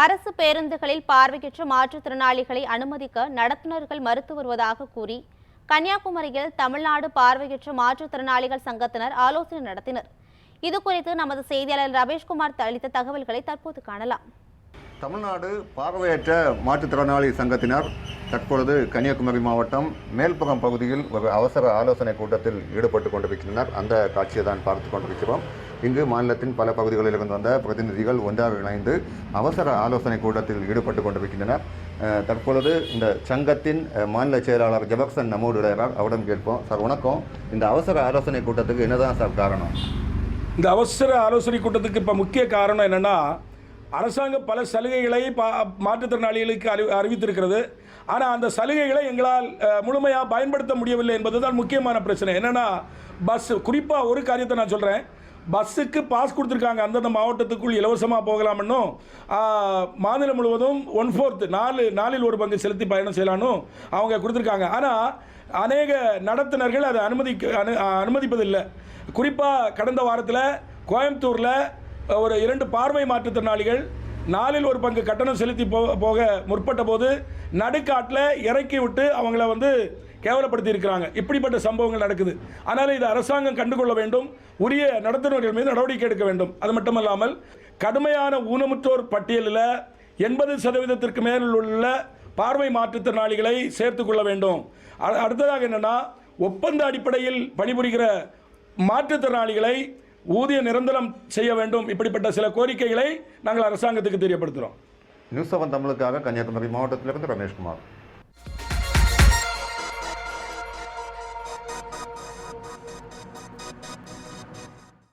அரசு பேருந்துகளில் பார்வையற்ற மாற்றுத்திறனாளிகளை அனுமதிக்க நடத்துனர்கள் மறுத்து வருவதாக கூறி கன்னியாகுமரியில் தமிழ்நாடு பார்வையற்ற மாற்றுத்திறனாளிகள் சங்கத்தினர் ஆலோசனை நடத்தினர். இதுகுறித்து நமது செய்தியாளர் ரமேஷ்குமார் அளித்த தகவல்களை தற்போது காணலாம். தமிழ்நாடு பார்வையற்ற மாற்றுத்திறனாளி சங்கத்தினர் தற்பொழுது கன்னியாகுமரி மாவட்டம் மேல்புறம் பகுதியில் ஒரு அவசர ஆலோசனை கூட்டத்தில் ஈடுபட்டு கொண்டிருக்கின்றனர். அந்த காட்சியை தான் பார்த்து கொண்டிருக்கிறோம். இங்கு மாநிலத்தின் பல பகுதிகளில் இருந்து வந்த பிரதிநிதிகள் ஒன்றாக இணைந்து அவசர ஆலோசனை கூட்டத்தில் ஈடுபட்டு கொண்டிருக்கின்றனர். தற்பொழுது இந்த சங்கத்தின் மாநில செயலாளர் ஜெபர்சன் நம்மோடு இடையார். அவரிடம் கேட்போம். சார் வணக்கம். இந்த அவசர ஆலோசனை கூட்டத்துக்கு என்னதான் சார் காரணம்? இந்த அவசர ஆலோசனை கூட்டத்துக்கு இப்போ முக்கிய காரணம் என்னென்னா, அரசாங்கம் பல சலுகைகளை மாற்றுத்திறனாளிகளுக்கு அறிவித்திருக்கிறது. ஆனால் அந்த சலுகைகளை எங்களால் முழுமையாக பயன்படுத்த முடியவில்லை என்பது தான் முக்கியமான பிரச்சனை. என்னென்னா, பஸ் குறிப்பாக ஒரு காரியத்தை நான் சொல்கிறேன். பஸ்ஸுக்கு பாஸ் கொடுத்துருக்காங்க, அந்தந்த மாவட்டத்துக்குள் இலவசமாக போகலாம்னும், மாநிலம் முழுவதும் 1/4 நாலில் ஒரு பங்கு செலுத்தி பயணம் செய்யலான்னு அவங்க கொடுத்துருக்காங்க. ஆனால் அநேக நடத்துனர்கள் அதை அனுமதிப்பதில்லை. குறிப்பாக கடந்த வாரத்தில் கோயம்புத்தூரில் ஒரு 2 பார்வை மாற்றுத்திறனாளிகள் 4 ஒரு பங்கு கட்டணம் செலுத்தி போக முற்பட்ட போது நடுக்காட்டில் இறக்கி விட்டு அவங்கள கேவலப்படுத்தி இருக்கிறாங்க. இப்படிப்பட்ட சம்பவங்கள் நடக்குது. அதனால் இது அரசாங்கம் கண்டுகொள்ள வேண்டும், உரிய நடத்துனர்கள் மீது நடவடிக்கை எடுக்க வேண்டும். அது மட்டுமல்லாமல் கடுமையான ஊனமுற்றோர் பட்டியலில் 80% மேல் உள்ள பார்வை மாற்றுத்திறனாளிகளை சேர்த்துக்கொள்ள வேண்டும். அடுத்ததாக என்னென்னா, ஒப்பந்த அடிப்படையில் பணிபுரிகிற மாற்றுத்திறனாளிகளை ஊதிய நிரந்தரம் செய்ய வேண்டும். இப்படிப்பட்ட சில கோரிக்கைகளை நாங்கள் அரசாங்கத்துக்கு தெரியப்படுத்துகிறோம். நியூஸ் 7 தமிழுக்காக கன்னியாகுமரி மாவட்டத்திலிருந்து ரமேஷ்குமார்.